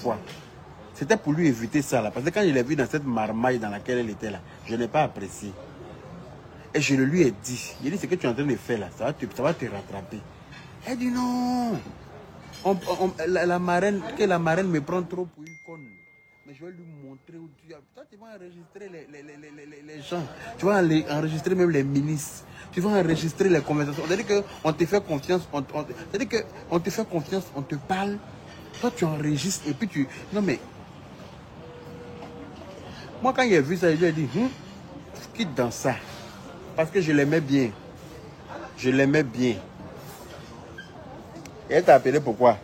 fois. C'était pour lui éviter ça là. Parce que quand je l'ai vu dans cette marmaille dans laquelle elle était là, je n'ai pas apprécié. Et je le lui ai dit. Il dit, ce que tu es en train de faire là, ça va te rattraper. Elle dit non. La marraine me prend trop pour une conne. Mais je vais lui montrer où tu as. Toi, tu vas enregistrer les gens. Tu vas enregistrer même les ministres. Tu vas enregistrer les conversations. C'est-à-dire qu'on te fait confiance. C'est-à-dire qu'on te fait confiance, on te parle. Toi, tu enregistres et puis tu. Non, mais. Moi, quand j'ai vu ça, je lui ai dit, quitte dans ça. Parce que je l'aimais bien. Je l'aimais bien. Et elle t'a appelé pourquoi?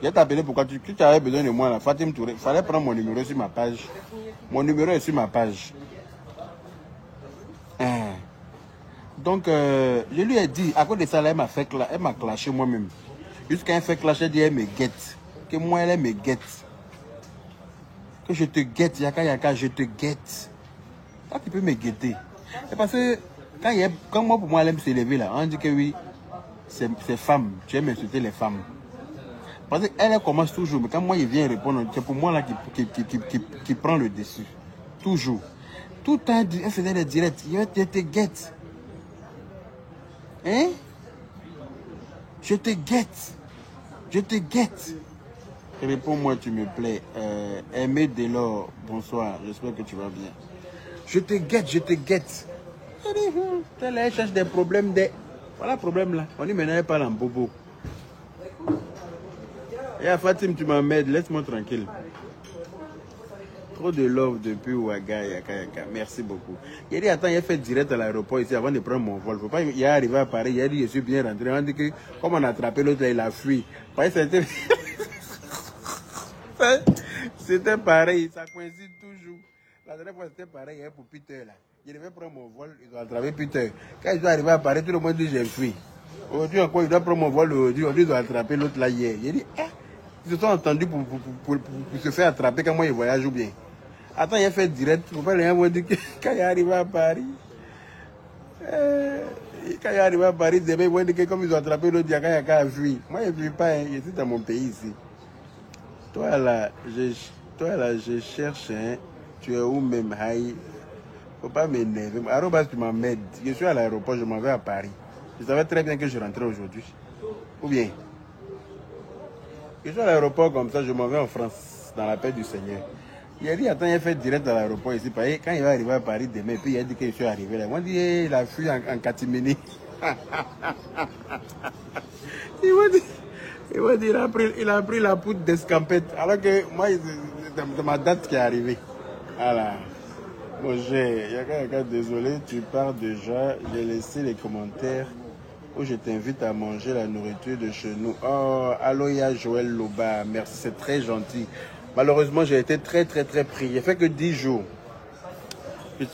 Elle t'a appelé pourquoi? Tu avais besoin de moi là. Fatim Touré. Il fallait prendre mon numéro sur ma page. Mon numéro est sur ma page. Donc, je lui ai dit, à cause de ça, là, elle m'a clashé moi-même. Jusqu'à elle fait clasher, elle dit, elle me guette. Que moi, elle me guette. Que je te guette, Yaka, je te guette. Toi, tu peux me guetter. C'est parce que, quand moi, pour moi, elle aime s'élever là, on dit que oui, c'est femme. Tu aimes insulter les femmes. Parce qu'elle commence toujours, mais quand moi, il vient répondre, c'est pour moi là qui prend le dessus. Toujours. Tout le temps, elle faisait des directs. Je te guette. Hein? Je te guette. Je te guette. Réponds-moi, tu me plais. Aimé Delors, bonsoir. J'espère que tu vas bien. Je te guette, je te guette. Elle cherche des problèmes. Voilà le problème là. On dit maintenant, elle parle en bobo. Et à Fatim, tu m'emmènes, laisse-moi tranquille. Trop de love depuis Ouaga, Yaka. Merci beaucoup. Il a dit, attends, il a fait direct à l'aéroport ici avant de prendre mon vol. Faut pas, il est arrivé à Paris, il a dit, je suis bien rentré. On dit que, comme on a attrapé l'autre, il a fui. C'était pareil, ça coïncide toujours. La dernière fois, c'était pareil, il y a pour Peter là. Je devais prendre mon vol, ils ont attrapé Peter. Quand ils sont arrivés à Paris, tout le monde dit, j'ai fui. Aujourd'hui encore, il doit prendre mon vol aujourd'hui, ils ont attrapé l'autre là hier. Il dit, ils se sont entendus pour se faire attraper quand moi il voyage ou bien. Attends, il a fait direct, il ne faut pas rien dire que quand il est arrivé à Paris. Quand il est arrivé à Paris, demain, ils vont dire que comme ils ont attrapé l'autre, il y a qu'à fuir. Moi, je ne fuis pas, je suis dans mon pays ici. Toi là, je cherche, tu es où même, Haï? Faut pas m'énerver. Arrobas, tu m'emmènes. Je suis à l'aéroport, je m'en vais à Paris. Je savais très bien que je rentrais aujourd'hui. Ou bien? Je suis à l'aéroport comme ça, je m'en vais en France, dans la paix du Seigneur. Il a dit, attends, il a fait direct à l'aéroport ici. Quand il va arriver à Paris demain, puis il a dit que je suis arrivé là. On dit, il a fui en catimini. Il a pris la poudre d'escampette. Alors que moi, c'est ma date qui est arrivée. Voilà. Mon Yaka, désolé, tu pars déjà. J'ai laissé les commentaires où je t'invite à manger la nourriture de chez nous. Oh, Aloya Joël Loba, merci, c'est très gentil. Malheureusement, j'ai été très pris. J'ai fait que 10 jours.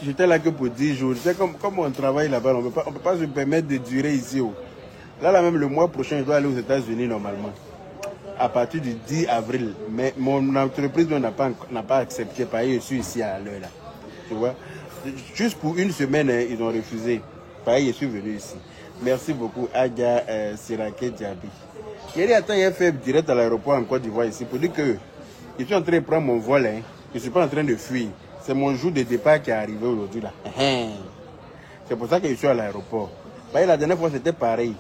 J'étais là que pour 10 jours. C'est comme on travaille là-bas, on ne peut pas se permettre de durer ici. Là, même le mois prochain, je dois aller aux États-Unis normalement. À partir du 10 avril. Mais mon entreprise n'a pas accepté. Pareil, je suis ici à l'heure là. Tu vois? Juste pour une semaine, ils ont refusé. Pareil, je suis venu ici. Merci beaucoup, Aga Sirake Diaby. Il a dit, attends, il a fait direct à l'aéroport en Côte d'Ivoire ici pour dire que je suis en train de prendre mon vol. Je ne suis pas en train de fuir. C'est mon jour de départ qui est arrivé aujourd'hui là. C'est pour ça que je suis à l'aéroport. La dernière fois, c'était pareil.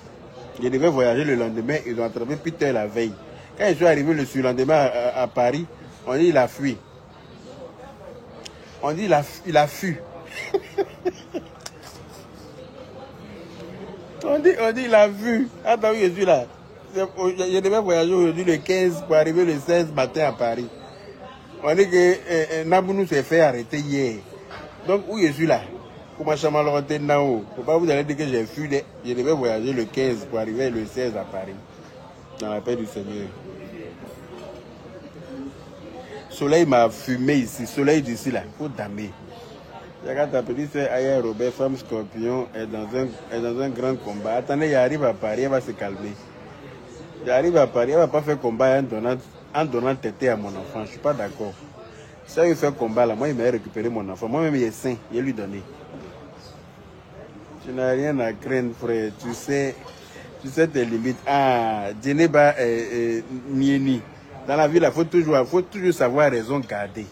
Je devais voyager le lendemain, ils ont attrapé Peter la veille. Quand je suis arrivé le surlendemain à Paris, on dit il a fui. On dit il a fui. on dit il a vu. Attends, je suis là. Je devais voyager aujourd'hui le 15 pour arriver le 16 matin à Paris. On dit que Nabounou s'est fait arrêter hier. Donc où je suis là? Comment je suis là? Faut pas vous allez dire que j'ai fui. Je devais voyager le 15 pour arriver le 16 à Paris. Dans la paix du Seigneur. Soleil m'a fumé ici. Soleil d'ici là. Faut damer. Regarde ta petite sœur Aya Robert, femme scorpion, est dans un grand combat. Attendez, il arrive à Paris, elle va se calmer. Il arrive à Paris, elle ne va pas faire combat en donnant tété à mon enfant. Je ne suis pas d'accord. Si elle fait combat là, moi il m'a récupéré mon enfant. Moi-même il est sain, il vais lui donner. Tu n'as rien à craindre, frère. Tu sais tes limites. Ah, Djeneba Nieni. Dans la vie, il faut toujours savoir raison garder.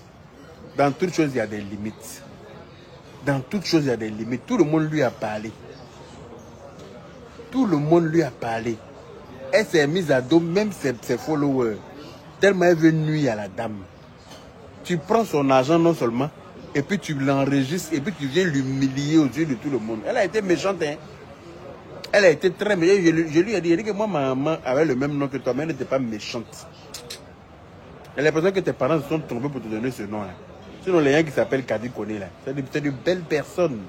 Dans toute chose, il y a des limites. Dans toute chose, il y a des limites. Tout le monde lui a parlé. Tout le monde lui a parlé. Elle s'est mise à dos, même ses followers. Tellement elle veut nuire à la dame. Tu prends son argent non seulement, et puis tu l'enregistres, et puis tu viens l'humilier aux yeux de tout le monde. Elle a été méchante, hein. Elle a été très méchante. Je lui ai dit que moi, ma maman avait le même nom que toi, mais elle n'était pas méchante. Elle a l'impression que tes parents se sont trompés pour te donner ce nom-là. Sinon, les gens qui s'appellent Kadi Kone, là, c'est de belles personnes.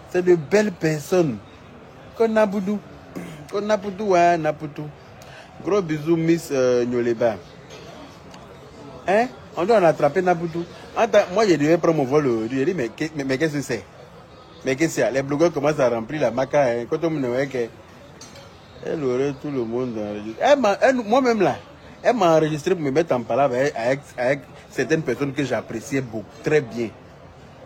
C'est de belles personnes. Comme Naboudou. Comme Naboudou, ouais, Naboudou. Gros bisous, Miss Nyoleba. Hein? On doit en attraper Naboudou. Moi, je devais prendre mon vol aujourd'hui. J'ai dit, mais qu'est-ce que c'est? Mais qu'est-ce qu'il y a? Les blogueurs commencent à remplir la maca. Hein? Quand on me dit qu'elle aurait tout le monde enregistré. Moi-même là, elle m'a enregistré pour me mettre en palabre avec certaines personnes que j'appréciais beaucoup, très bien.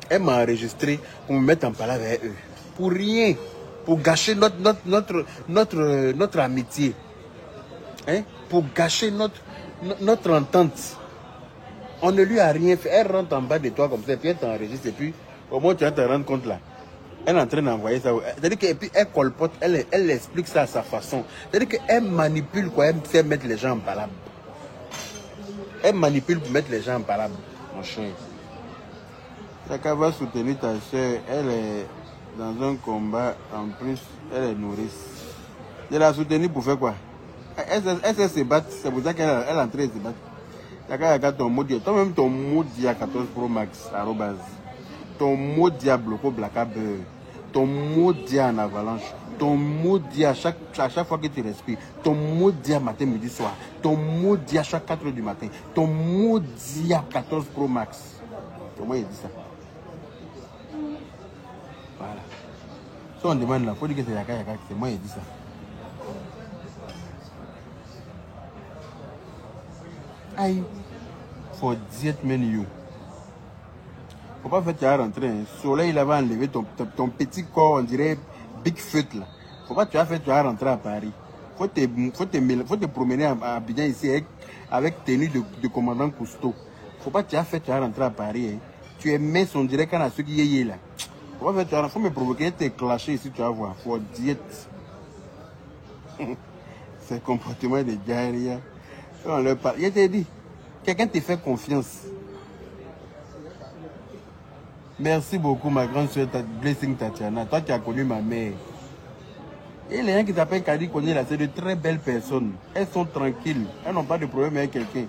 Elle m'a enregistré pour me mettre en palabre avec eux. Pour rien. Pour gâcher notre amitié. Hein? Pour gâcher notre entente. On ne lui a rien fait. Elle rentre en bas de toi comme ça, et puis elle t'enregistre, et puis au moins tu vas te rendre compte là. Elle est en train d'envoyer ça. C'est-à-dire qu'elle colpote, elle explique ça à sa façon. C'est-à-dire qu'elle manipule, quoi. Elle sait mettre les gens en palabre. Elle manipule pour mettre les gens en palabre, mon chien. Chacun va soutenir ta soeur. Elle est dans un combat. En plus, elle est nourrice. Je la soutenir pour faire quoi? Elle sait se battre. C'est pour ça qu'elle est en train de se battre. Chacun ton mot dit. Toi-même, ton mot dit à 14 Pro Max, arrobase. Ton mot dit à Bloco Blackaber. Ton mot dit en avalanche. Ton mot dit à chaque fois que tu respires. Ton mot dit à matin, midi, soir. Ton mot dit à chaque 4 h du matin. Ton mot dit à 14 Pro Max. Comment il dit ça? Voilà. Si on demande là, il faut dire que c'est Yaka, c'est moi qui dit ça. Aïe. For diet menu. Faut pas faire tu rentrer. Le soleil là va enlever ton petit corps, on dirait Big Foot là. Faut pas tu vas faire tu vas rentrer à Paris. Faut te promener à Abidjan ici avec tenue de commandant Cousteau. Faut pas tu vas faire tu vas rentrer à Paris. Hein. Tu es mince, on dirait qu'on a ceux qui y est là. Faut pas faire faut me provoquer, te clasher ici, tu vas voir. Faut diète. C'est le comportement des guerriers. On leur parle. Je t'ai dit, quelqu'un te fait confiance. Merci beaucoup, ma grande soeur Blessing Tatiana. Toi qui as connu ma mère. Et les gens qui t'appellent Kadi Kone là, c'est de très belles personnes. Elles sont tranquilles. Elles n'ont pas de problème avec quelqu'un.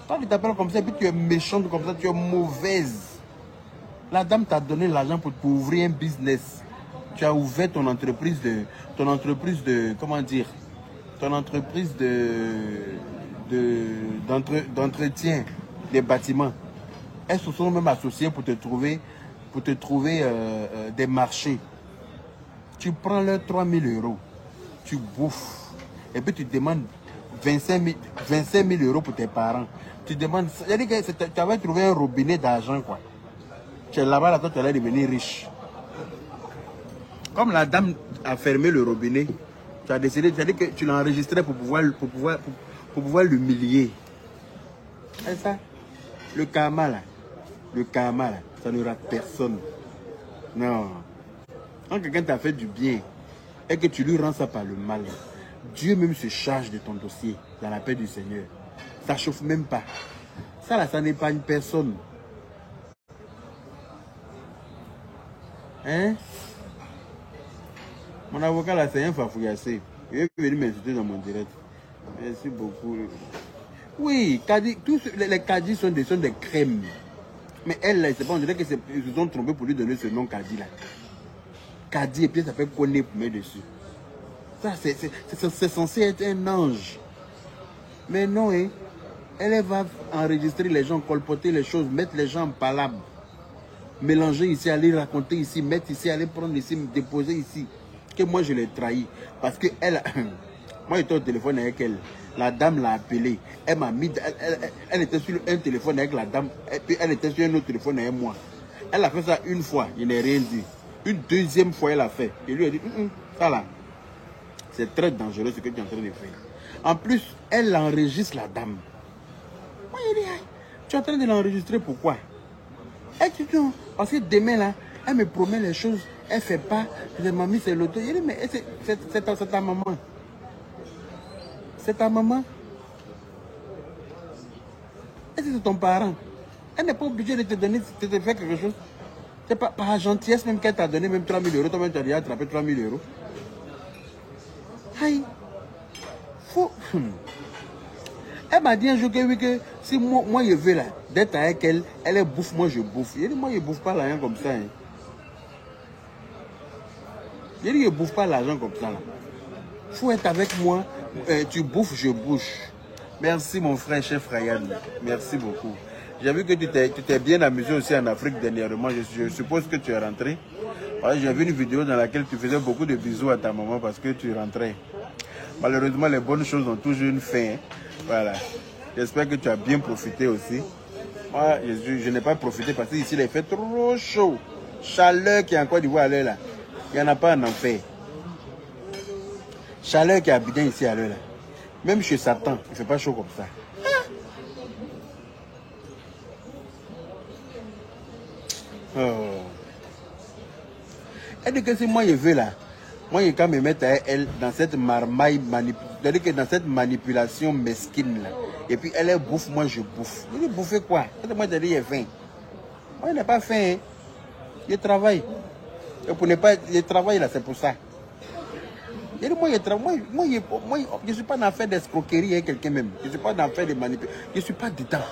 Toi qui t'appelles comme ça, et puis tu es méchante comme ça, tu es mauvaise. La dame t'a donné l'argent pour ouvrir un business. Tu as ouvert ton entreprise comment dire, ton entreprise d'entretien des bâtiments. Elles se sont même associées pour te trouver des marchés. Tu prends leurs 3 000 €, tu bouffes, et puis tu demandes 25 000 € pour tes parents. Tu demandes, c'est-à-dire que tu avais trouvé un robinet d'argent, quoi. Tu es là-bas, là, toi, tu allais devenir riche. Comme la dame a fermé le robinet, tu as décidé, c'est-à-dire que tu l'as enregistré pour pouvoir l'humilier. C'est ça. Le karma, là, ça ne rate personne. Non. Quand quelqu'un t'a fait du bien et que tu lui rends ça par le mal, Dieu même se charge de ton dossier dans la paix du Seigneur. Ça ne chauffe même pas. Ça là, ça n'épargne personne. Hein? Mon avocat là, c'est un fafouillassé. Il est venu m'insulter dans mon direct. Merci beaucoup. Oui, tous les Kadi sont des crèmes. Mais elle, là, c'est pas, on dirait qu'ils se sont trompés pour lui donner ce nom Kadi là. Kadi, et puis ça s'appelle Kone pour mettre dessus. Ça, c'est censé être un ange. Mais non, hein. Elle va enregistrer les gens, colpoter les choses, mettre les gens en palabre. Mélanger ici, aller raconter ici, mettre ici, aller prendre ici, déposer ici. Que moi, je l'ai trahi. Parce que elle, moi, j'étais au téléphone avec elle. La dame l'a appelée. Elle m'a mis. Elle était sur un téléphone avec la dame. Et puis elle était sur un autre téléphone avec moi. Elle a fait ça une fois. Je n'ai rien dit. Une deuxième fois, elle a fait. Je lui ai dit, ça là, c'est très dangereux ce que tu es en train de faire. En plus, elle enregistre la dame. Moi, il dit, tu es en train de l'enregistrer, pourquoi? Elle dit non, parce que demain, là, elle me promet les choses, elle ne fait pas. Je dis, mamie, c'est l'auto. Il dit, mais c'est ta maman. C'est ta maman. Et c'est ton parent. Elle n'est pas obligée de te donner, de te faire quelque chose. C'est pas par gentillesse même qu'elle t'a donné même 3 000 euros. Toi-même, tu as déjà attrapé 3 000 euros. Aïe. Faut... Elle m'a dit un jour que, oui, que si moi je veux là, d'être avec elle, elle bouffe, moi je bouffe. Il dit, moi je bouffe pas l'argent comme ça. Hein. Il dit, je bouffe pas l'argent comme ça. Il faut être avec moi. Tu bouffes, je bouge. Merci mon frère, chef Ryan. Merci beaucoup. J'ai vu que tu t'es bien amusé aussi en Afrique dernièrement. Je suppose que tu es rentré. J'ai vu une vidéo dans laquelle tu faisais beaucoup de bisous à ta maman parce que tu rentrais. Malheureusement, les bonnes choses ont toujours une fin. Hein. Voilà. J'espère que tu as bien profité aussi. Moi, je n'ai pas profité parce qu'ici, il fait trop chaud. Chaleur qui est en Côte d'Ivoire à l'heure là. Il n'y en a pas en enfer. Chaleur qui est bien ici à l'heure là. Même chez Satan, il ne fait pas chaud comme ça. Oh. Elle dit que si moi je veux là, moi je quand me mettre à elle dans cette marmaille dans cette manipulation mesquine là. Et puis elle bouffe, moi je bouffe. Je dis bouffer quoi? Moi je dis j'ai faim. Moi je n'ai pas faim. Hein. Je travaille. Et pour ne pas, je travaille là, c'est pour ça. Je dis moi je travaille. Moi je ne suis pas dans l'affaire d'escroquerie avec quelqu'un même. Je ne suis pas dans l'affaire de manipulation. Je ne suis pas dedans.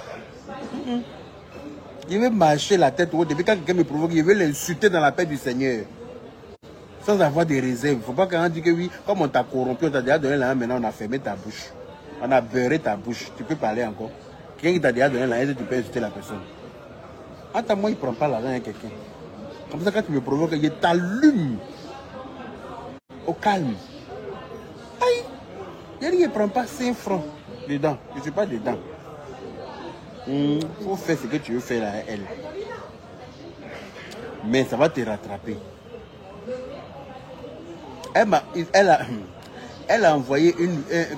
Je vais marcher la tête haute. Depuis quand quelqu'un me provoque, je vais l'insulter dans la paix du Seigneur. Sans avoir des réserves. Il ne faut pas qu'on dise que oui, comme on t'a corrompu, on t'a déjà donné l'argent, maintenant on a fermé ta bouche. On a beurré ta bouche. Tu peux parler encore. Quelqu'un qui t'a déjà donné l'argent, tu peux insulter la personne. Attends, moi, il ne prend pas l'argent à quelqu'un. Comme ça, quand tu me provoques, je t'allume. Au calme. Aïe. Il ne prend pas 5 francs dedans. Je ne suis pas dedans. Il faut faire ce que tu veux faire à elle. Mais ça va te rattraper. Elle a envoyé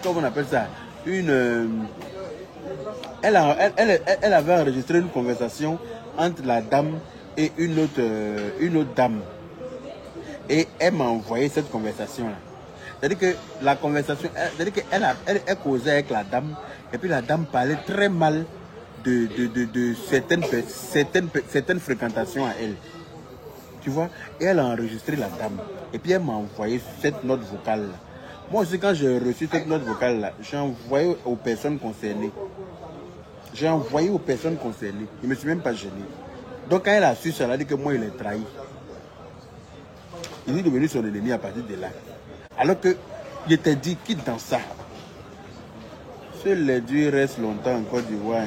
comment on appelle ça, elle avait enregistré une conversation entre la dame et une autre dame. Et elle m'a envoyé cette conversation-là. C'est-à-dire que la conversation, c'est-à-dire qu'elle causait avec la dame, et puis la dame parlait très mal de certaines fréquentations à elle. Tu vois, et elle a enregistré la dame. Et puis elle m'a envoyé cette note vocale-là. Moi aussi, quand j'ai reçu cette note vocale-là, j'ai envoyé aux personnes concernées. J'ai envoyé aux personnes concernées. Je ne me suis même pas gêné. Donc quand elle a su ça, elle a dit que moi, il est trahi. Il est devenu son ennemi à partir de là. Alors que je t'ai dit, quitte dans ça. Seul les dieux restent longtemps en Côte d'Ivoire.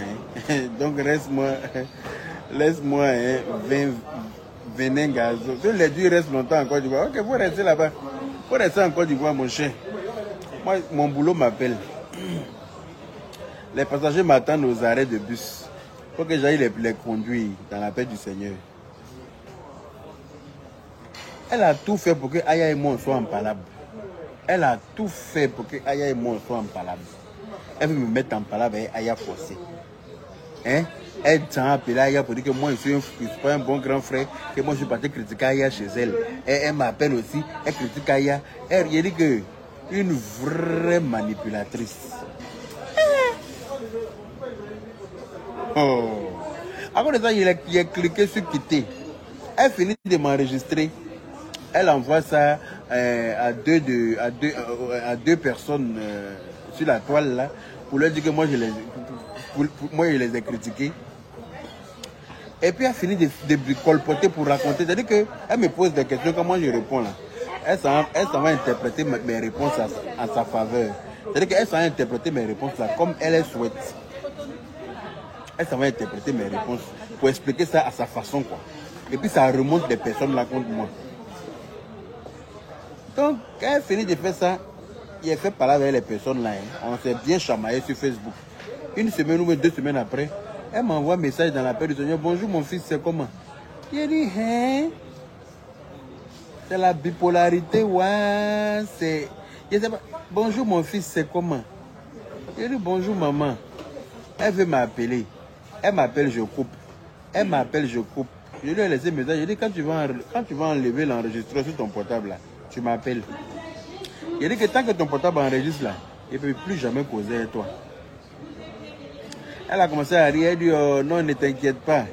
Hein. Donc laisse-moi venez gazo. Seul les dieux restent longtemps en Côte d'Ivoire. Ok, vous restez là-bas. Vous restez en Côte d'Ivoire, mon cher. Moi, mon boulot m'appelle. Les passagers m'attendent aux arrêts de bus. Il faut que j'aille les conduire dans la paix du Seigneur. Elle a tout fait pour que Aya et moi soient en palabre. Elle a tout fait pour que Aya et moi soient en palabre. Elle veut me mettre en palabre et Aya forcé. Hein? Elle t'a appelé Aya pour dire que moi je suis pas un bon grand frère, que moi je suis parti critiquer Aya chez elle. Et elle m'appelle aussi, elle critique Aya. Elle dit que une vraie manipulatrice. Oh. Après ça, il a cliqué sur quitter. Elle finit de m'enregistrer. Elle envoie ça à deux personnes sur la toile là pour leur dire que moi je les ai critiqués. Et puis elle finit de colpoter pour raconter. C'est-à-dire qu'elle me pose des questions, comment je réponds là. Elle s'en va interpréter mes réponses en sa faveur. C'est-à-dire qu'elle s'en va interpréter mes réponses là comme elle souhaite. Elle s'en va interpréter mes réponses pour expliquer ça à sa façon quoi. Et puis ça remonte des personnes là contre moi. Donc, quand elle finit de faire ça, il a fait parler avec les personnes là. Hein. On s'est bien chamaillé sur Facebook. Une semaine ou 2 semaines après, elle m'envoie un message dans la paix du Seigneur. Bonjour mon fils, c'est comment? Il dit, hein? C'est la bipolarité, ouais. Je sais pas. Bonjour mon fils, c'est comment? J'ai dit bonjour maman. Elle veut m'appeler. Elle m'appelle, je coupe. Elle m'appelle, je coupe. Je lui ai laissé un message. J'ai dit quand tu vas enlever l'enregistreur sur ton portable là, tu m'appelles. Il dit que tant que ton portable enregistre là, il ne peut plus jamais causer avec toi. Elle a commencé à rire. Elle dit oh, non, ne t'inquiète pas.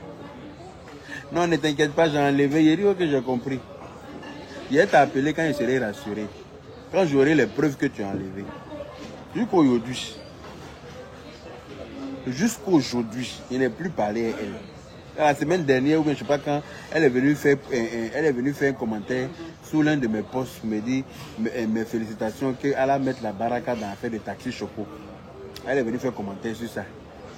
Non, ne t'inquiète pas, j'ai enlevé. Il dit ok, j'ai compris. Il t'a appelé quand il serait rassuré. Quand j'aurai les preuves que tu as enlevées. Jusqu'aujourd'hui. Jusqu'aujourd'hui, il n'est plus parlé à elle. La semaine dernière, ou bien je ne sais pas quand, elle est venue faire un commentaire sous l'un de mes posts, me dit mes félicitations qu'elle a mettre la baraka dans l'affaire de taxi choco. Elle est venue faire un commentaire sur ça.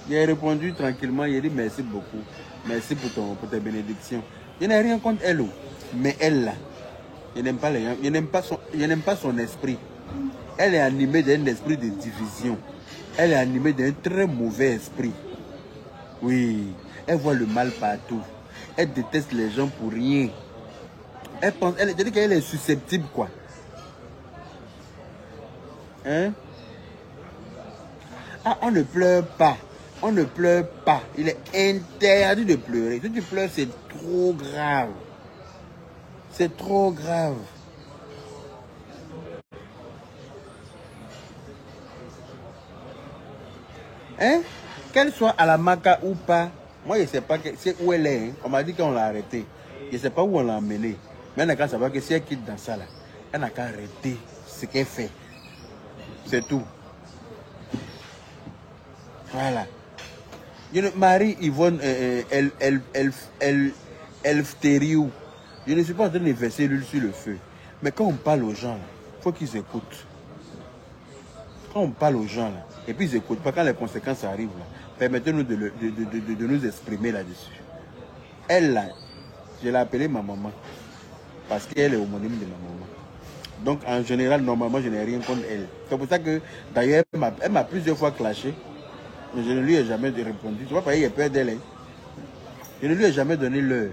J'ai répondu tranquillement, il a dit merci beaucoup. Merci pour tes bénédictions. Je n'ai rien contre elle, mais elle là, je n'aime pas les gens, je n'aime pas son esprit. Elle est animée d'un esprit de division. Elle est animée d'un très mauvais esprit. Oui, elle voit le mal partout. Elle déteste les gens pour rien. Elle dit qu'elle est susceptible, quoi. Hein? Ah, on ne pleure pas. On ne pleure pas. Il est interdit de pleurer. Si tu pleures, c'est trop grave. C'est trop grave. Hein? Qu'elle soit à la Maca ou pas, moi je ne sais pas où elle est. Hein. On m'a dit qu'on l'a arrêtée. Je ne sais pas où on l'a emmenée. Mais elle n'a qu'à savoir que si elle quitte dans ça, là, elle n'a qu'à arrêter ce qu'elle fait. C'est tout. Voilà. Marie Yvonne Elfteriou. Je ne suis pas en train de verser l'huile sur le feu. Mais quand on parle aux gens, il faut qu'ils écoutent. Quand on parle aux gens, là, et puis ils n'écoutent pas, quand les conséquences arrivent, permettez-nous de nous exprimer là-dessus. Elle, là, je l'ai appelée ma maman. Parce qu'elle est homonyme de ma maman. Donc, en général, normalement, je n'ai rien contre elle. C'est pour ça que, d'ailleurs, elle m'a plusieurs fois clashé. Mais je ne lui ai jamais répondu. Tu vois, parce qu'il y a peur d'elle. Hein. Je ne lui ai jamais donné l'heure.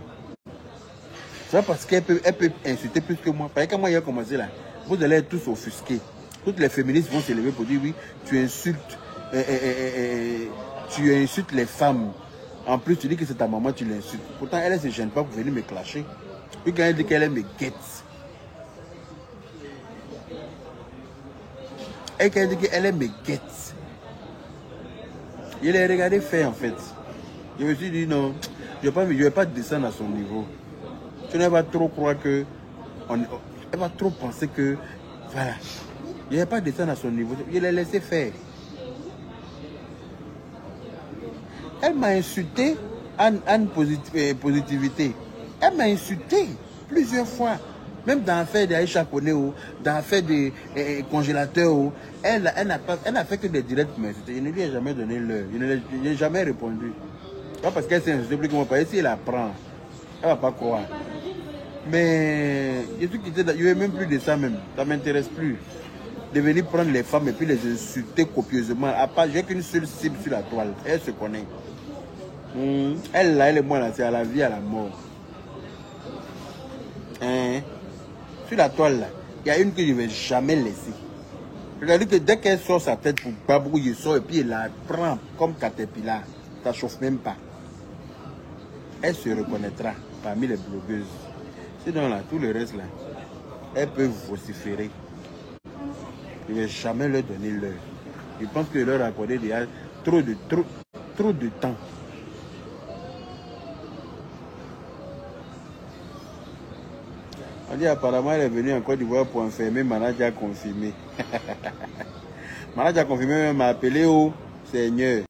C'est pas parce qu'elle peut insulter plus que moi. Parce que quand moi, il a commencé là, vous allez être tous offusqués. Toutes les féministes vont se lever pour dire oui, tu insultes les femmes. En plus, tu dis que c'est ta maman, tu l'insultes. Pourtant, elle ne se gêne pas pour venir me clasher. Puis quand elle dit qu'elle me guette. Et quand elle dit qu'elle me guette. Je l'ai regardé faire en fait. Je me suis dit non, je ne vais pas descendre à son niveau. Tu ne vas trop croire que... Elle va trop penser que... Voilà. Je ne vais pas descendre à son niveau. Je l'ai laissé faire. Elle m'a insulté en positivité. Elle m'a insulté plusieurs fois. Même dans l'affaire d'Aïcha Koneo, dans l'affaire des congélateurs, elle n'a fait que des directs pour m'insulter. Je ne lui ai jamais donné l'heure. Je ne lui ai jamais répondu. Pas parce qu'elle s'est insultée plus que moi. Parce que si elle apprend, elle ne va pas croire. Mais je suis quitté, je ne veux même plus de ça même. Ça ne m'intéresse plus. De venir prendre les femmes et puis les insulter copieusement. À part, j'ai qu'une seule cible sur la toile. Elle se connaît. Elle là, elle et moi là, c'est à la vie, à la mort. Hein? Sur la toile là, il y a une que je ne vais jamais laisser. Regardez que dès qu'elle sort sa tête pour Babou, il sort et puis elle la prend comme Caterpillar. Ça ne chauffe même pas. Elle se reconnaîtra parmi les blogueuses. Sinon là, tout le reste là, elles peuvent vociférer. Je ne vais jamais leur donner l'heure. Je pense que leur accorder déjà trop de temps. On dit apparemment elle est venue en Côte d'Ivoire pour enfermer Manadia confirmé. Manadia confirmé m'a appelé au Seigneur.